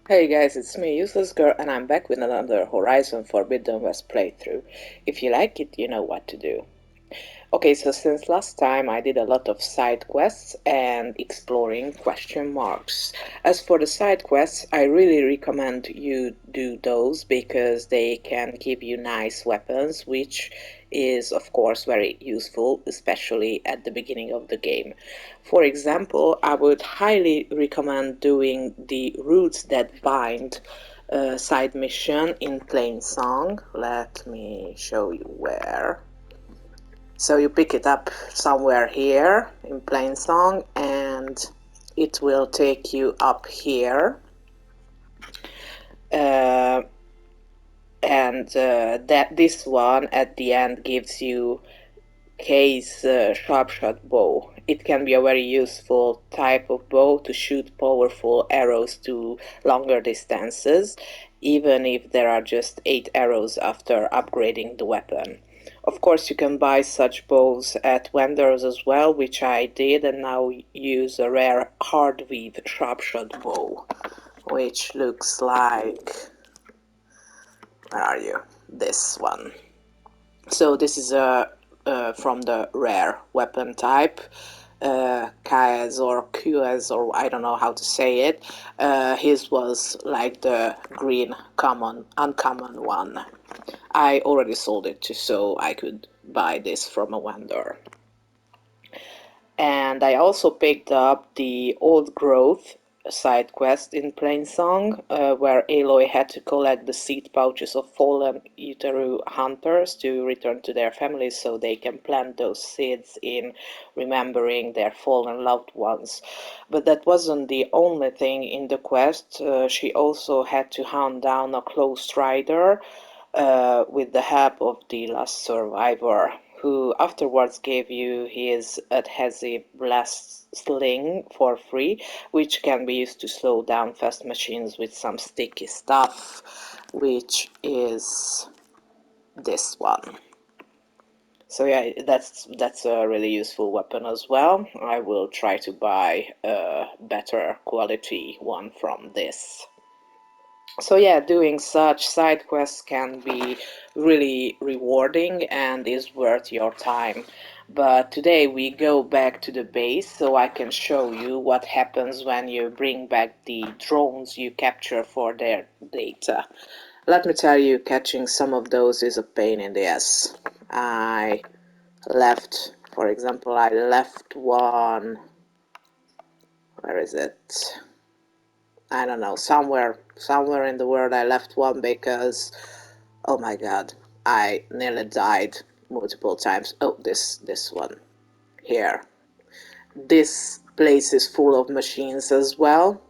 Hey guys, it's me, Useless Girl, and I'm back with another Horizon Forbidden West playthrough. If you like it, you know what to do. Okay, so since last time I did a lot of side quests and exploring question marks. As for the side quests, I really recommend you do those because they can give you nice weapons, which is of course very useful, especially at the beginning of the game. For example, I would highly recommend doing the Roots That Bind side mission in Plain Song. Let me show you where. So you pick it up somewhere here in Plain Song and it will take you up here. Uh, and that this one at the end gives you K's sharp shot bow. It can be a very useful type of bow to shoot powerful arrows to longer distances, even if there are just 8 arrows after upgrading the weapon. Of course, you can buy such bows at vendors as well, which I did, and now use a rare hardweave sharpshot bow, which looks like. Where are you? This one. So this is a from the rare weapon type, KS or QS, or I don't know how to say it. His was like the green common uncommon one. I already sold it so I could buy this from a vendor. And I also picked up the Old Growth side quest in Plainsong, where Aloy had to collect the seed pouches of fallen Utaru hunters to return to their families so they can plant those seeds in remembering their fallen loved ones. But that wasn't the only thing in the quest. She also had to hunt down a close rider with the help of the last survivor, who afterwards gave you his adhesive blast sling for free, which can be used to slow down fast machines with some sticky stuff, which is this one. So yeah, that's a really useful weapon as well. I will try to buy a better quality one from this. So yeah, doing such side quests can be really rewarding and is worth your time. But today we go back to the base so I can show you what happens when you bring back the drones you capture for their data. Let me tell you, catching some of those is a pain in the ass. For example, I left one. Where is it? I don't know, somewhere in the world I left one because, oh my god, I nearly died multiple times. Oh, this one here. This place is full of machines as well.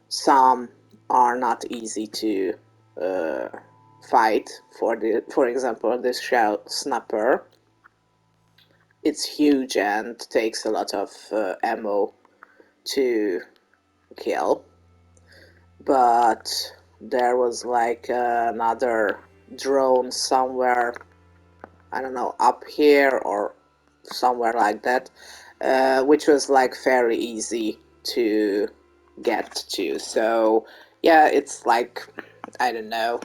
Some are not easy to uh, fight. For example, this shell snapper. It's huge and takes a lot of ammo to kill. But there was like another drone somewhere, I don't know, up here or somewhere like that, which was like fairly easy to get to. So yeah, it's like, I don't know,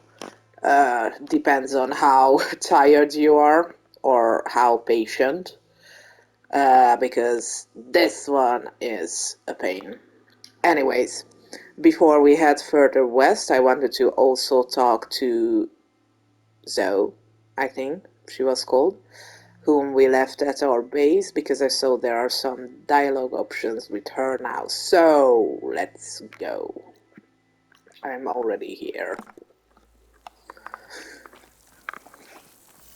depends on how tired you are or how patient, because this one is a pain. Anyways, before we head further west, I wanted to also talk to Zoe, I think she was called, whom we left at our base because I saw there are some dialogue options with her now. So let's go. I'm already here.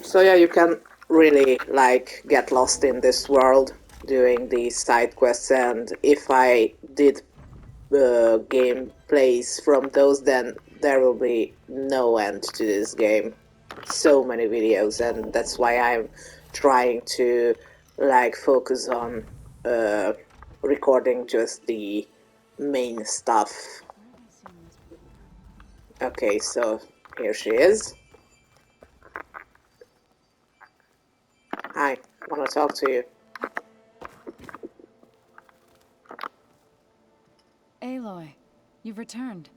So yeah, you can really like get lost in this world doing these side quests, and if I did gameplays from those, then there will be no end to this game. So many videos, and that's why I'm trying to like focus on uh, recording just the main stuff. Okay, so here she is. Hi, want to talk to you. Aloy, You've returned.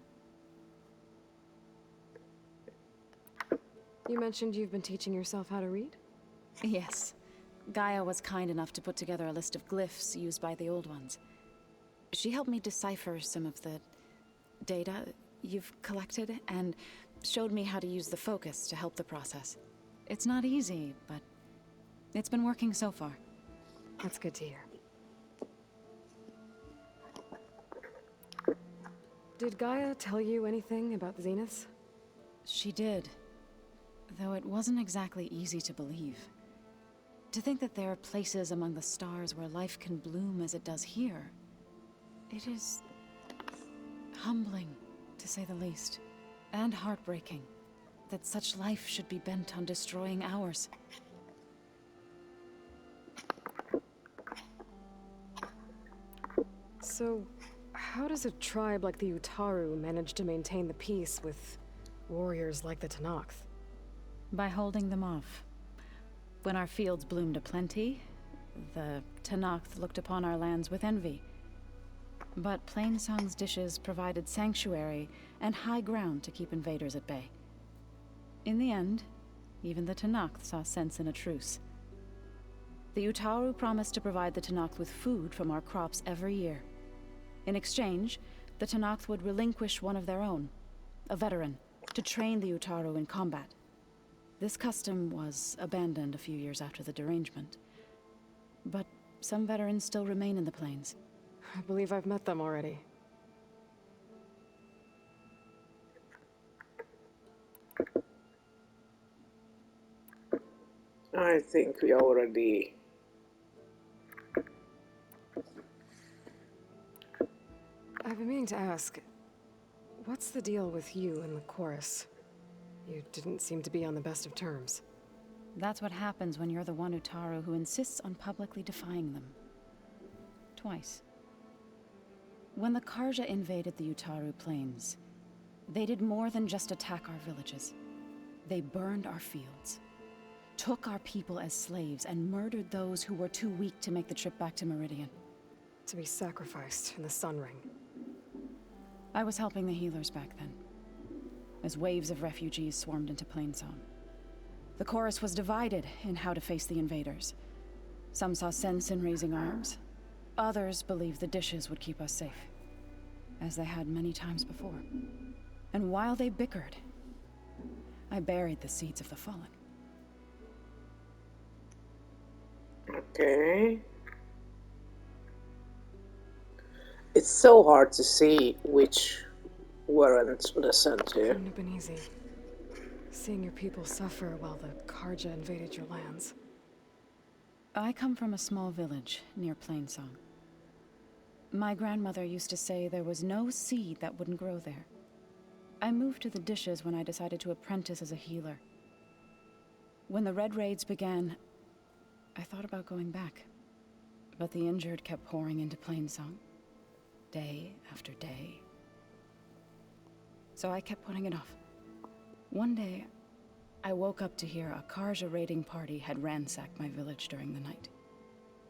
You mentioned you've been teaching yourself how to read? Yes. Gaia was kind enough to put together a list of glyphs used by the Old Ones. She helped me decipher some of the data you've collected, and showed me how to use the focus to help the process. It's not easy, but it's been working so far. That's good to hear. Did Gaia tell you anything about the Zeniths? She did. Though it wasn't exactly easy to believe. To think that there are places among the stars where life can bloom as it does here. It is humbling, to say the least. And heartbreaking that such life should be bent on destroying ours. So, how does a tribe like the Utaru manage to maintain the peace with warriors like the Tenakth? By holding them off. When our fields bloomed aplenty, the Tenakth looked upon our lands with envy. But Plainsong's dishes provided sanctuary and high ground to keep invaders at bay. In the end, even the Tenakth saw sense in a truce. The Utaru promised to provide the Tenakth with food from our crops every year. In exchange, the Tenakth would relinquish one of their own, a veteran, to train the Utaru in combat. This custom was abandoned a few years after the derangement. But some veterans still remain in the plains. I believe I've met them already. I think we already... I've been meaning to ask, what's the deal with you and the chorus? You didn't seem to be on the best of terms. That's what happens when you're the one Utaru who insists on publicly defying them. Twice. When the Karja invaded the Utaru plains, they did more than just attack our villages. They burned our fields, took our people as slaves, and murdered those who were too weak to make the trip back to Meridian. To be sacrificed in the Sun Ring. I was helping the healers back then, as waves of refugees swarmed into Plainsong. The chorus was divided in how to face the invaders. Some saw sense in raising arms. Others believed the dishes would keep us safe, as they had many times before. And while they bickered, I buried the seeds of the fallen. Okay. It's so hard to see which weren't listened to. Couldn't have been easy. Seeing your people suffer while the Karja invaded your lands. I come from a small village near Plainsong. My grandmother used to say there was no seed that wouldn't grow there. I moved to the dishes when I decided to apprentice as a healer. When the Red Raids began, I thought about going back. But the injured kept pouring into Plainsong, day after day. So I kept putting it off. One day, I woke up to hear a Karja raiding party had ransacked my village during the night.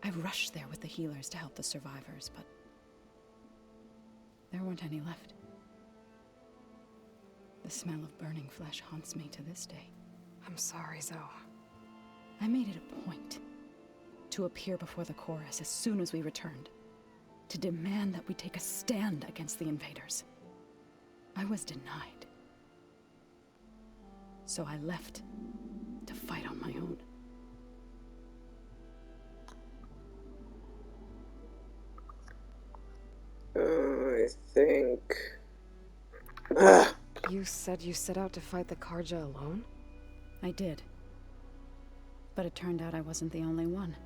I rushed there with the healers to help the survivors, but there weren't any left. The smell of burning flesh haunts me to this day. I'm sorry, Zoe. I made it a point to appear before the chorus as soon as we returned, to demand that we take a stand against the invaders. I was denied. So I left to fight on my own. I think... You said you set out to fight the Karja alone? I did. But it turned out I wasn't the only one.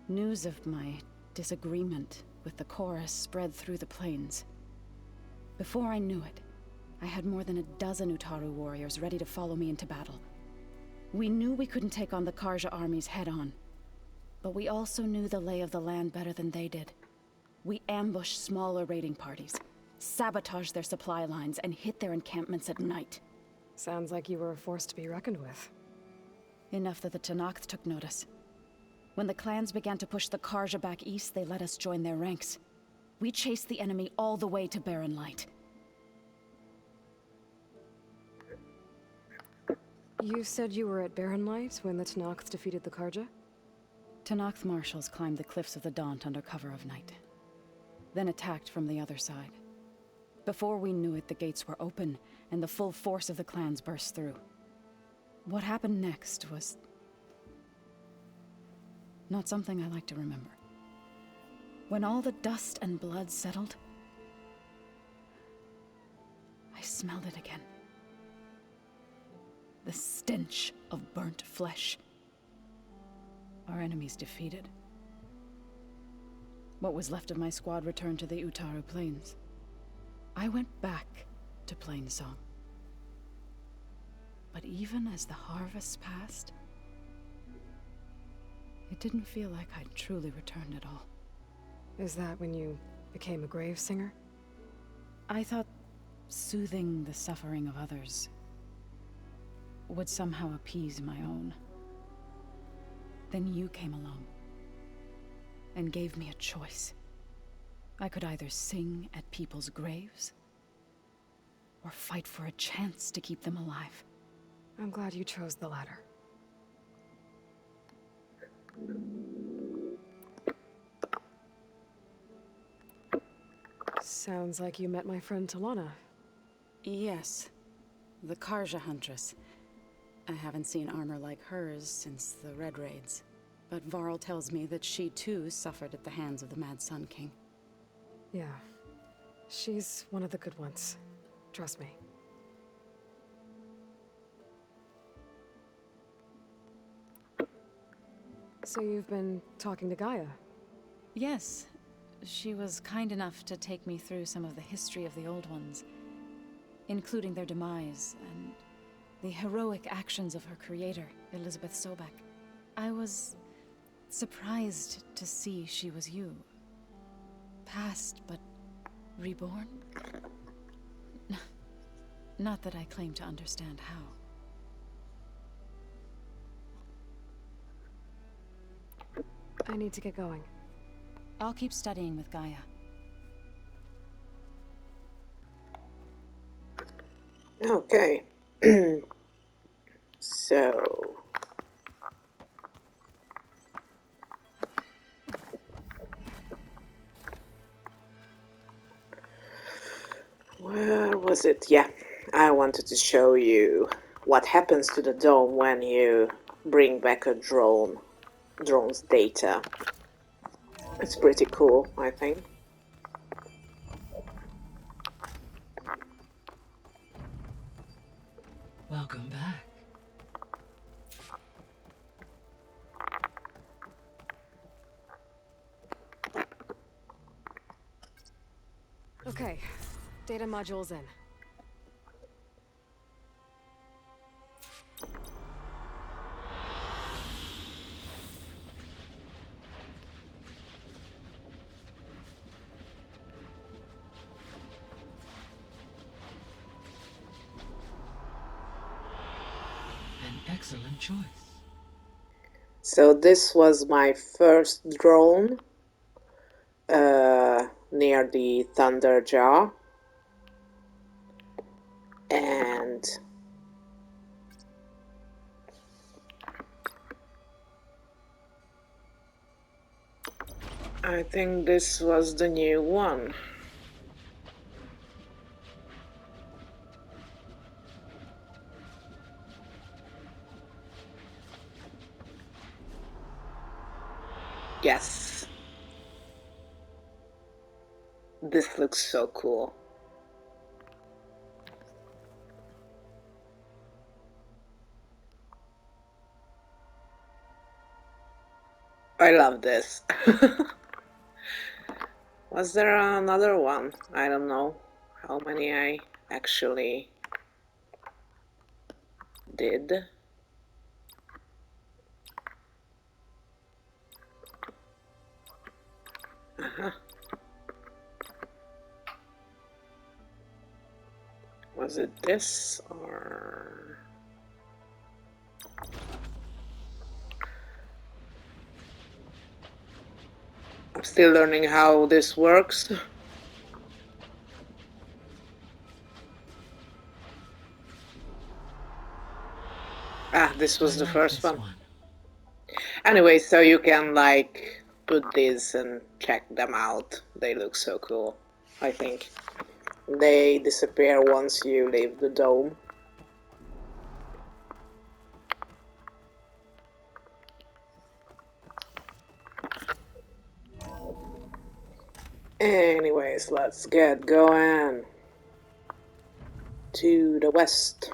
News of my disagreement with the chorus spread through the plains. Before I knew it, I had more than a dozen Utaru warriors ready to follow me into battle. We knew we couldn't take on the Karja armies head-on, but we also knew the lay of the land better than they did. We ambushed smaller raiding parties, sabotaged their supply lines, and hit their encampments at night. Sounds like you were a force to be reckoned with. Enough that the Tenakth took notice. When the clans began to push the Karja back east, they let us join their ranks. We chased the enemy all the way to Barren Light. You said you were at Barren Light when the Tenakth defeated the Karja? Tenakth marshals climbed the cliffs of the Daunt under cover of night, then attacked from the other side. Before we knew it, the gates were open, and the full force of the clans burst through. What happened next was not something I like to remember. When all the dust and blood settled, I smelled it again. The stench of burnt flesh. Our enemies defeated. What was left of my squad returned to the Utaru Plains. I went back to Plainsong. But even as the harvest passed, it didn't feel like I'd truly returned at all. Is that when you became a grave singer? I thought soothing the suffering of others would somehow appease my own. Then you came along and gave me a choice. I could either sing at people's graves or fight for a chance to keep them alive. I'm glad you chose the latter. Sounds like you met my friend Talana. Yes, the Karja Huntress. I haven't seen armor like hers since the Red Raids, but Varl tells me that she too suffered at the hands of the Mad Sun King. Yeah. She's one of the good ones. Trust me. So you've been talking to Gaia? Yes, she was kind enough to take me through some of the history of the Old Ones, including their demise and the heroic actions of her creator, Elizabeth Sobek. I was surprised to see she was you. Past, but reborn? Not that I claim to understand how. I need to get going. I'll keep studying with Gaia. Okay. So... where was it? Yeah, I wanted to show you what happens to the dome when you bring back a drone's data. It's pretty cool, I think. Welcome back. Okay, data module's in. An excellent choice. So this was my first drone near the Thunderjaw, and I think this was the new one. Yes. This looks so cool. I love this. Was there another one? I don't know how many I actually did. Was it this or... I'm still learning how this works. Ah, this I was the like first this one. one. Anyway, so you can like put these and check them out. They look so cool, I think. They disappear once you leave the dome. Anyways, let's get going to the west.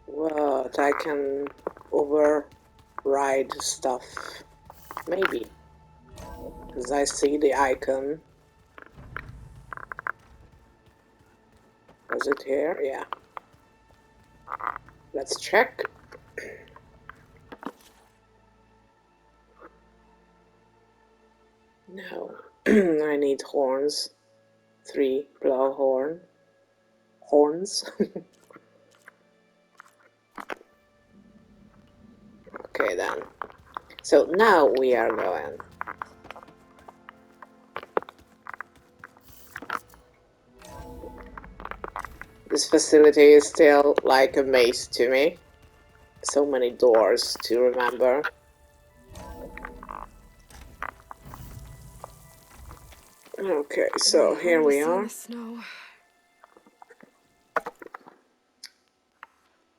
What? I can override stuff. Maybe. Because I see the icon. Was it here? Yeah. Let's check. No. I need horns. 3 blow horns. Okay then. So now we are going. This facility is still like a maze to me. So many doors to remember. Okay, so Way here home to we see in are. the snow.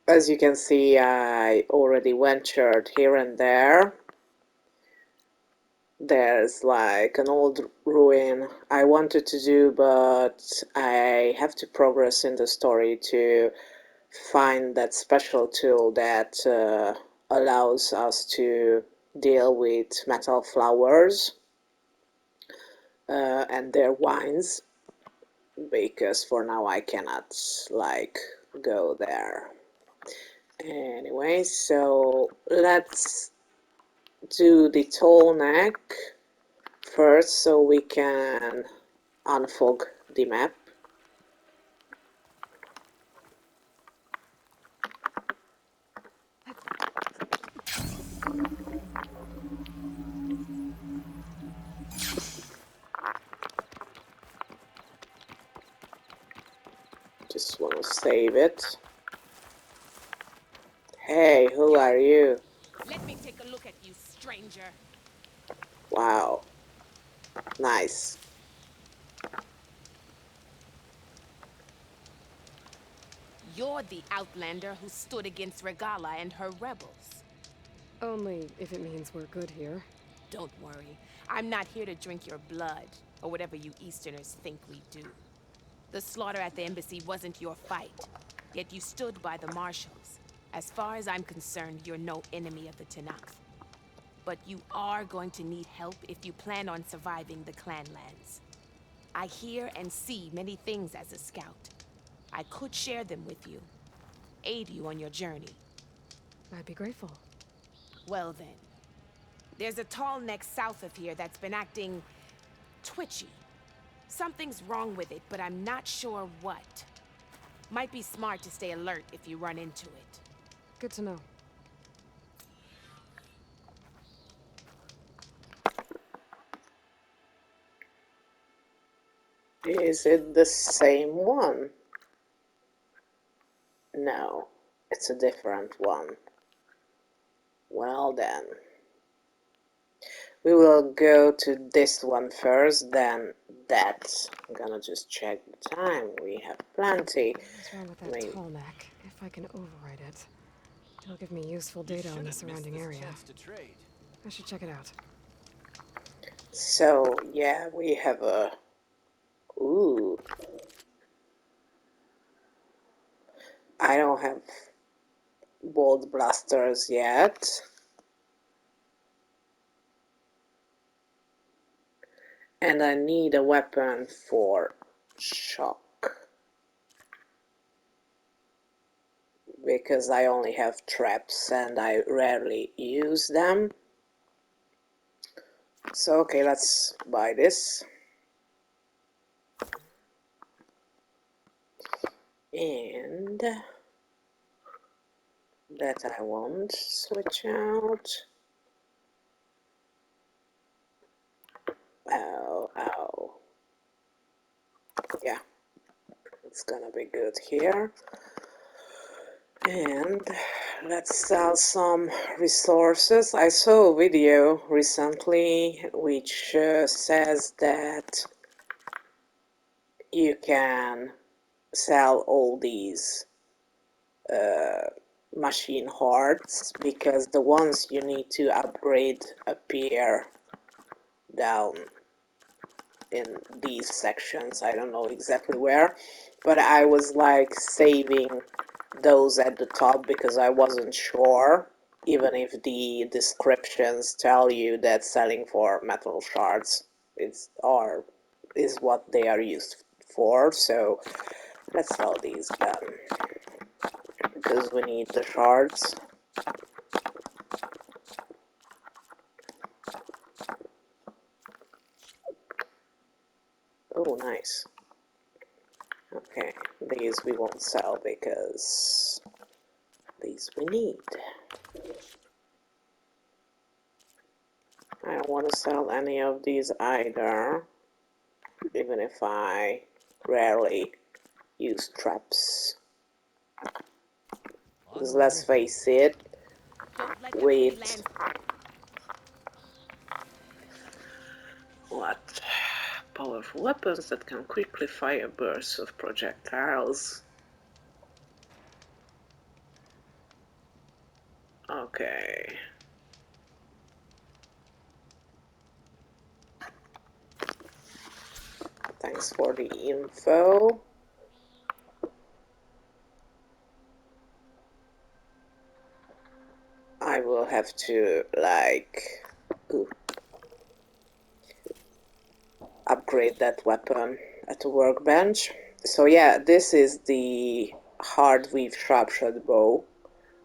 As you can see, I already ventured here and there. There's like an old ruin I wanted to do, but I have to progress in the story to find that special tool that allows us to deal with metal flowers and their wines, because for now I cannot like go there. Anyway, so let's do the tall neck first so we can unfog the map. Just want to save it. Hey, who are you? Let me take a look at you, stranger. Wow, nice. You're the outlander who stood against Regala and her rebels. Only if it means we're good here. Don't worry, I'm not here to drink your blood, or whatever you Easterners think we do. The slaughter at the embassy wasn't your fight, yet you stood by the marshals. As far as I'm concerned, you're no enemy of the Tanakh. But you are going to need help if you plan on surviving the clanlands. I hear and see many things as a scout. I could share them with you, aid you on your journey. I'd be grateful. Well then, there's a tall neck south of here that's been acting twitchy. Something's wrong with it, but I'm not sure what. Might be smart to stay alert if you run into it. Good to know. Is it the same one? No, it's a different one. Well then. We will go to this one first, then that. I'm gonna just check the time. We have plenty. What's wrong with I that mean, tall neck? If I can override it, it'll give me useful data on the surrounding area. I should check it out. so yeah, we have a... Ooh. I don't have bolt blasters yet. And I need a weapon for shock. Because I only have traps and I rarely use them. So okay, let's buy this. And that I won't switch out. Ow. Yeah, it's gonna be good here. And let's sell some resources. I saw a video recently which says that you can sell all these machine hearts because the ones you need to upgrade appear down in these sections. I don't know exactly where, but I was like saving those at the top because I wasn't sure, even if the descriptions tell you that selling for metal shards is what they are used for. So let's sell these then because we need the shards. Oh, nice. Okay, these we won't sell because these we need. I don't want to sell any of these either, even if I rarely use traps. Because let's face it, Don't let the free with land. what? Powerful weapons that can quickly fire bursts of projectiles. Okay. Thanks for the info. I will have to, like, upgrade that weapon at the workbench. So yeah, this is the hard weave sharpshot bow,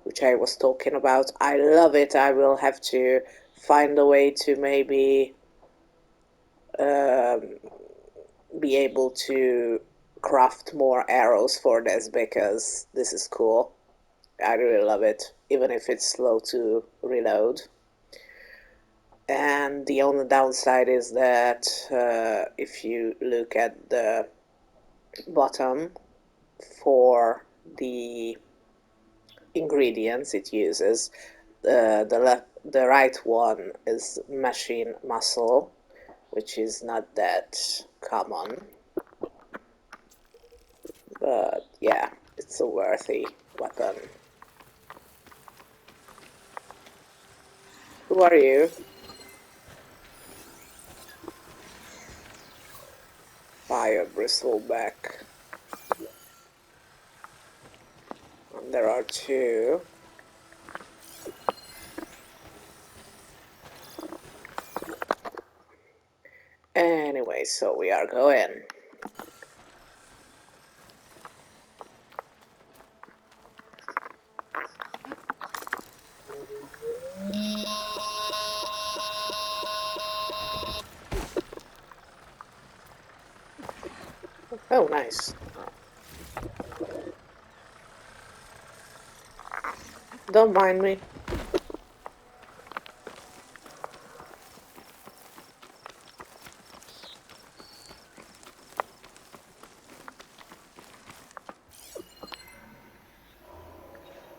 which I was talking about. I love it. I will have to find a way to maybe be able to craft more arrows for this because this is cool. I really love it, even if it's slow to reload. And the only downside is that if you look at the bottom for the ingredients it uses, the right one is machine muscle, which is not that common, but yeah, it's a worthy weapon. Who are you? Fire bristleback. And there are two. Anyway, so we are going. Oh, nice. Don't mind me.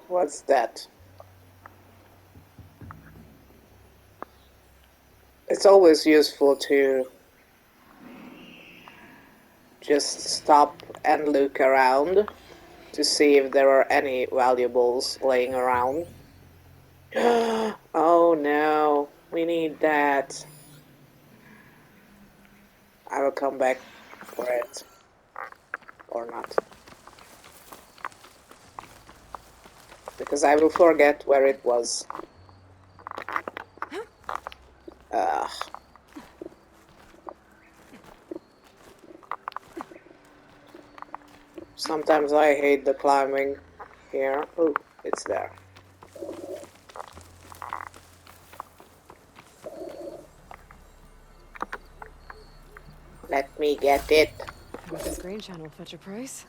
What's that? It's always useful to just stop and look around to see if there are any valuables laying around. Oh no, we need that. I will come back for it. Or not. Because I will forget where it was. Ugh. Sometimes I hate the climbing here. Oh, it's there. Let me get it. Think this grain channel will fetch a price?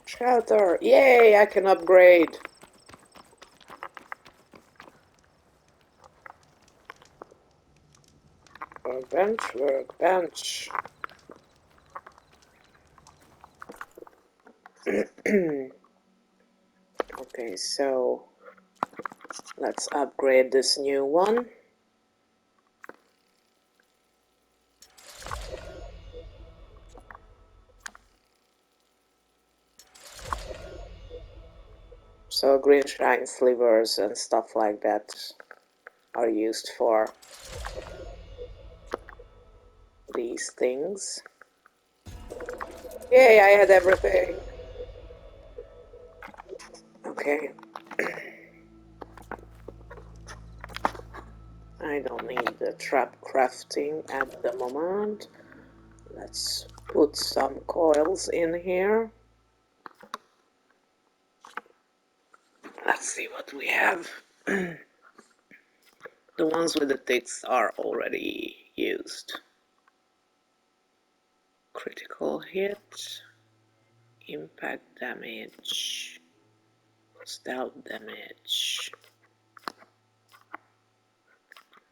Shelter! Yay! I can upgrade. Workbench, workbench. Okay, so let's upgrade this new one. So green shrine slivers and stuff like that are used for these things. Yay, I had everything. Okay. I don't need the trap crafting at the moment. Let's put some coils in here. Let's see what we have. The ones with the ticks are already used. Critical hit, impact damage, stealth damage.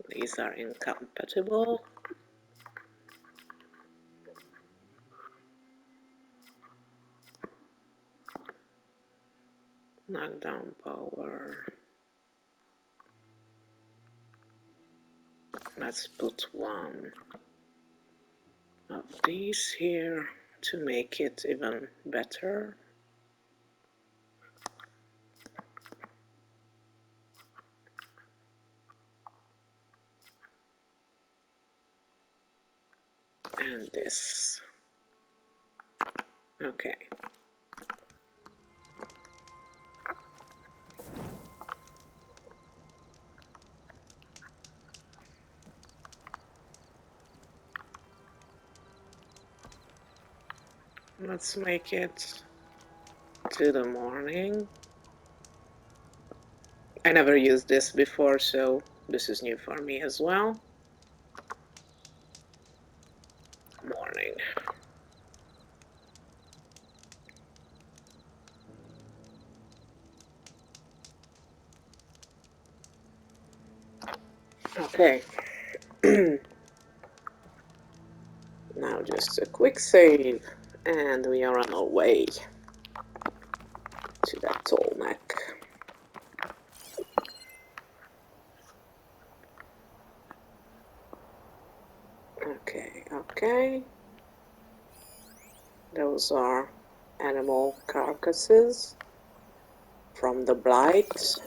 These are incompatible. Knockdown power. Let's put one of these here to make it even better. And this. Okay. Let's make it to the morning. I never used this before, so this is new for me as well. Morning. Okay. Now just a quick save, and we are on our way to that tall neck. Okay, okay. Those are animal carcasses from the blight.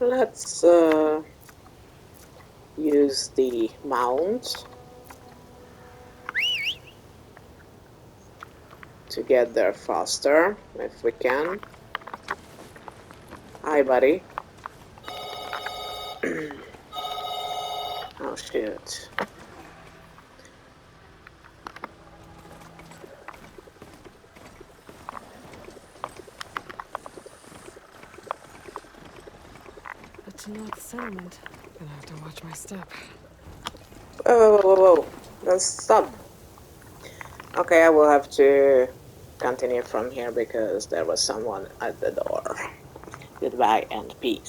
Let's use the mount to get there faster, if we can. Hi, buddy. Oh, shoot. A Tanakh settlement. Gonna have to watch my step. Whoa, whoa, whoa, whoa. Let's stop. Okay, I will have to continue from here because there was someone at the door. Goodbye and peace.